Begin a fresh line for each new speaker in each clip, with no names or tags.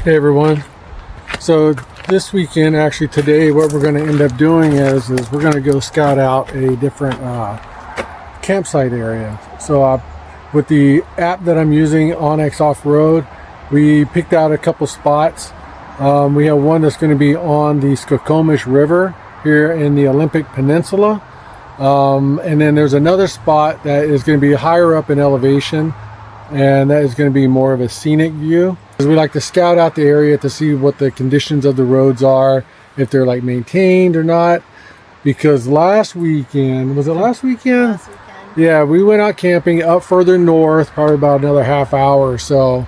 Hey everyone. So this weekend, actually today, what we're going to end up doing is we're going to go scout out a different campsite area. So with the app that I'm using, Onyx Off-Road, we picked out a couple spots. We have one that's going to be on the Skokomish River here in the Olympic Peninsula. And then there's another spot that is going to be higher up in elevation, and that is going to be more of a scenic view. Because we like to scout out the area to see what the conditions of the roads are, if they're like maintained or not. Because last weekend, was it last weekend?
Last weekend.
Yeah, we went out camping up further north, probably about another half hour or so.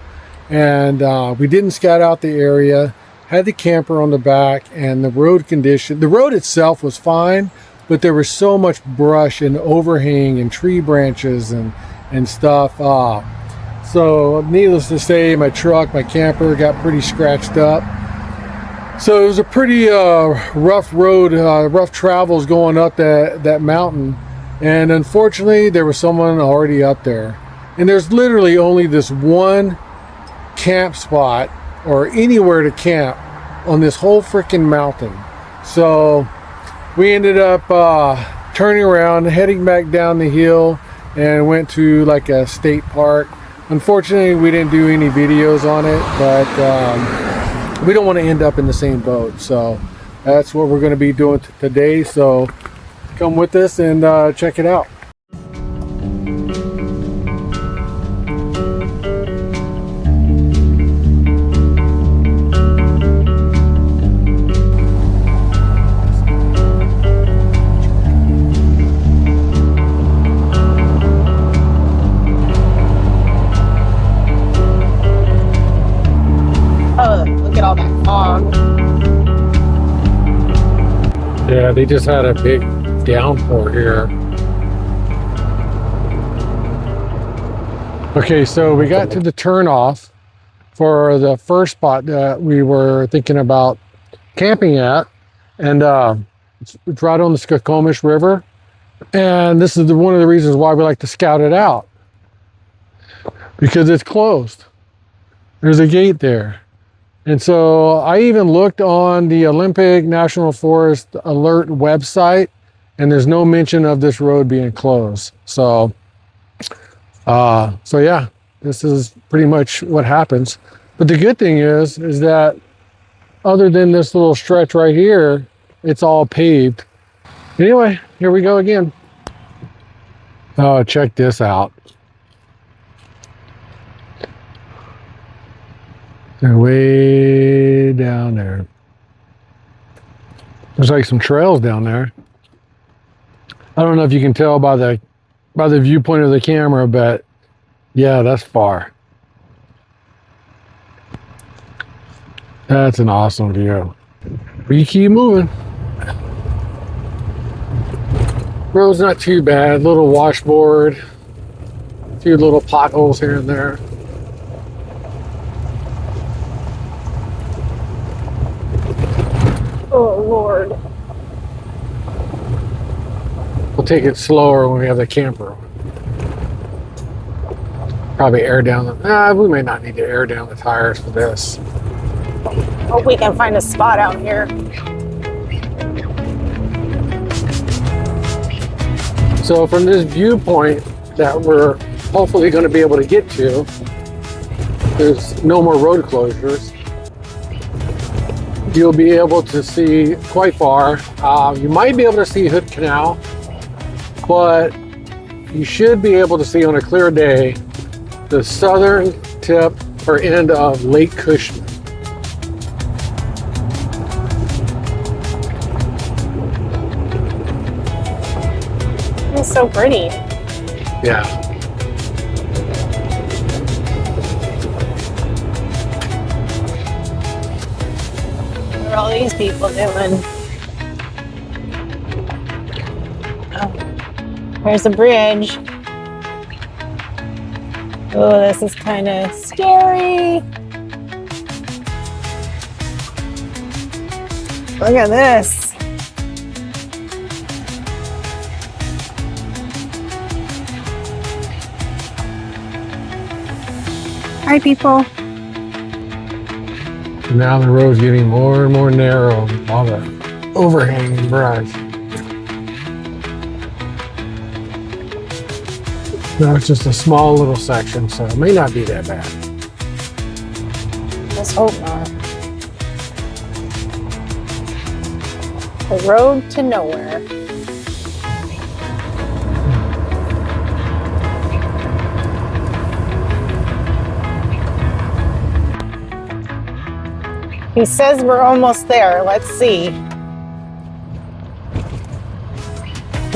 And we didn't scout out the area, had the camper on the back, and the road condition, the road itself was fine, but there was so much brush and overhang and tree branches and stuff. So needless to say, my truck, my camper got pretty scratched up. So it was a pretty rough road, rough travels going up that mountain. And unfortunately, there was someone already up there. And there's literally only this one camp spot or anywhere to camp on this whole freaking mountain. So we ended up turning around, heading back down the hill, and went to like a state park. Unfortunately, we didn't do any videos on it, but we don't want to end up in the same boat. So that's what we're going to be doing today. So come with us and check it out. Yeah, they just had a big downpour here. Okay, so we got to the turnoff for the first spot that we were thinking about camping at, and it's right on the Skokomish River. And this is one of the reasons why we like to scout it out, because it's closed. There's a gate there. And so I even looked on the Olympic National Forest Alert website, and there's no mention of this road being closed. So yeah, this is pretty much what happens. But the good thing is that other than this little stretch right here, it's all paved. Anyway, here we go again. Oh, check this out. They're way down there. There's like some trails down there. I don't know if you can tell by the viewpoint of the camera, but yeah, that's far. That's an awesome view. We keep moving. Road's not too bad. Little washboard, a few little potholes here and there.
Oh, Lord.
We'll take it slower when we have the camper. Probably air down the... we may not need to air down the tires for this.
Hope we can find a spot out here.
So from this viewpoint that we're hopefully going to be able to get to, there's no more road closures. You'll be able to see quite far. You might be able to see Hood Canal, but you should be able to see on a clear day the southern tip or end of Lake Cushman.
It's so pretty.
Yeah.
What are all these people doing? Oh, there's a bridge. Oh, this is kind of scary. Look at this. Hi, people.
Now the road's getting more and more narrow, all the overhanging brush. Now it's just a small little section, so it may not be that bad.
Let's hope not. The road to nowhere. He says we're almost there. Let's see.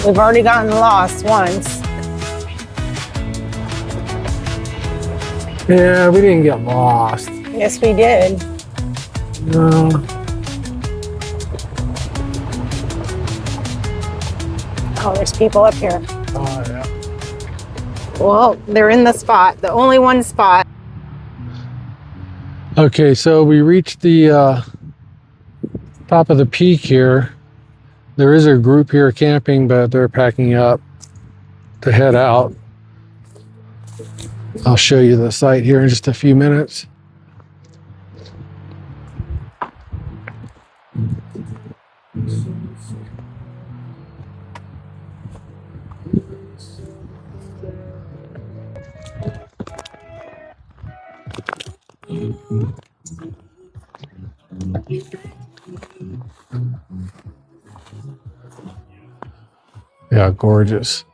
We've already gotten lost once.
Yeah, we didn't get lost.
Yes, we did.
No.
Oh, there's people up here.
Oh, yeah.
Well, they're in the spot. The only one spot.
Okay, so we reached the top of the peak here. There is a group here camping, but they're packing up to head out. I'll show you the site here in just a few minutes. Yeah, gorgeous.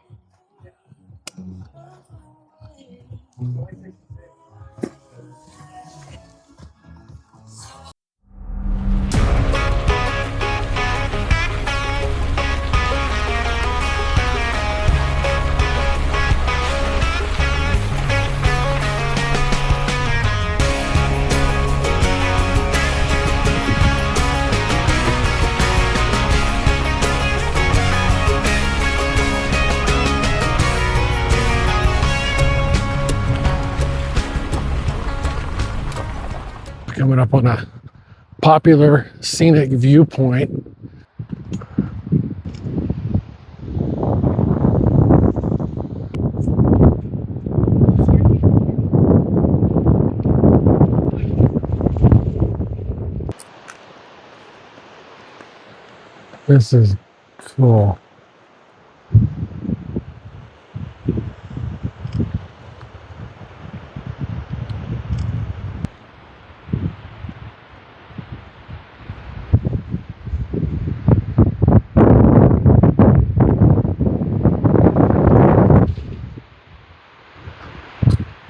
Coming up on a popular scenic viewpoint. This is cool.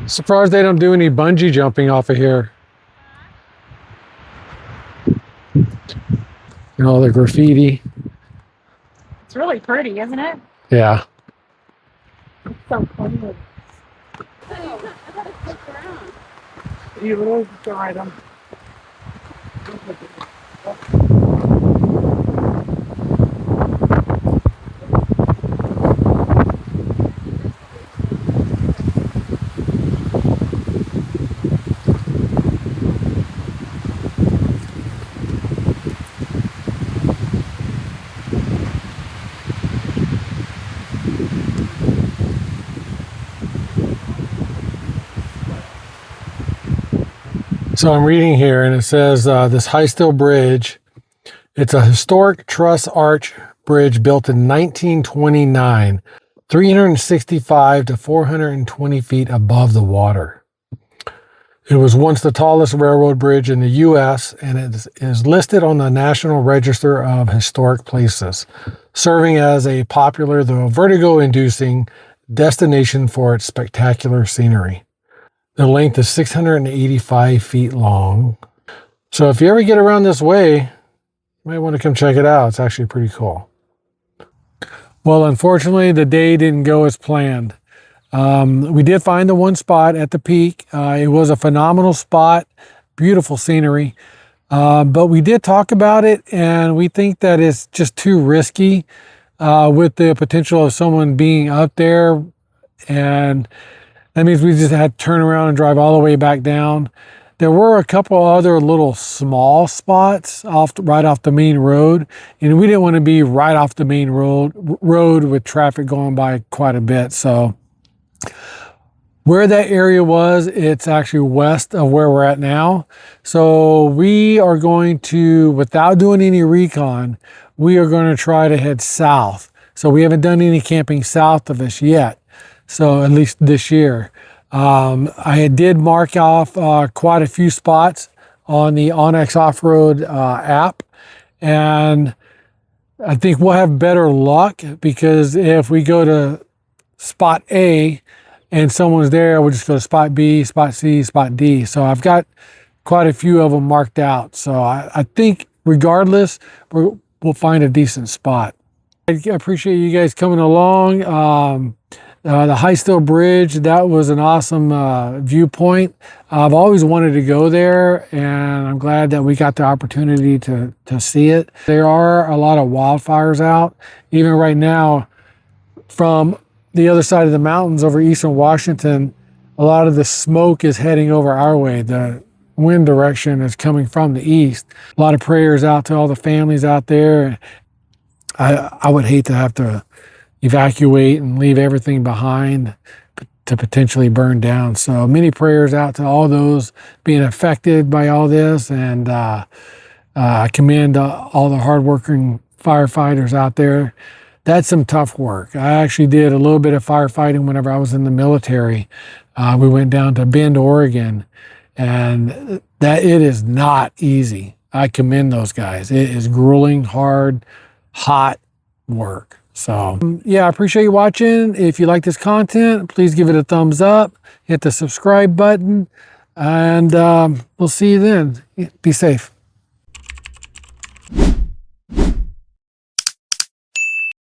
Surprised they don't do any bungee jumping off of here. You know, the graffiti.
It's really pretty, isn't it?
Yeah.
It's so pretty.
You will try them.
So I'm reading here and it says this high steel bridge, it's a historic truss arch bridge built in 1929, 365 to 420 feet above the water. It was once the tallest railroad bridge in the U.S. and it is listed on the National Register of Historic Places, serving as a popular, though vertigo-inducing, destination for its spectacular scenery. The length is 685 feet long. So if you ever get around this way, you might want to come check it out. It's actually pretty cool. Well, unfortunately, the day didn't go as planned. We did find the one spot at the peak. It was a phenomenal spot, beautiful scenery. But we did talk about it, and we think that it's just too risky with the potential of someone being up there. And that means we just had to turn around and drive all the way back down. There were a couple other little small spots right off the main road, and we didn't want to be right off the main road with traffic going by quite a bit. So Where that area was, it's actually west of where we're at now. So we are going to, without doing any recon, we are going to try to head south. So we haven't done any camping south of us yet. So at least this year. I did mark off quite a few spots on the Onyx Off-Road app. And I think we'll have better luck, because if we go to spot A and someone's there, we'll just go to spot B, spot C, spot D. So I've got quite a few of them marked out. So I think regardless, we'll find a decent spot. I appreciate you guys coming along. The High Still Bridge, that was an awesome viewpoint. I've always wanted to go there, and I'm glad that we got the opportunity to see it. There are a lot of wildfires out. Even right now, from the other side of the mountains over eastern Washington, a lot of the smoke is heading over our way. The wind direction is coming from the east. A lot of prayers out to all the families out there. I would hate to have to evacuate and leave everything behind to potentially burn down. So many prayers out to all those being affected by all this. And I commend all the hardworking firefighters out there. That's some tough work. I actually did a little bit of firefighting whenever I was in the military. We went down to Bend, Oregon, and that it is not easy. I commend those guys. It is grueling, hard, hot work. So yeah, I appreciate you watching. If you like this content, please give it a thumbs up, hit the subscribe button, and we'll see you then. Be safe.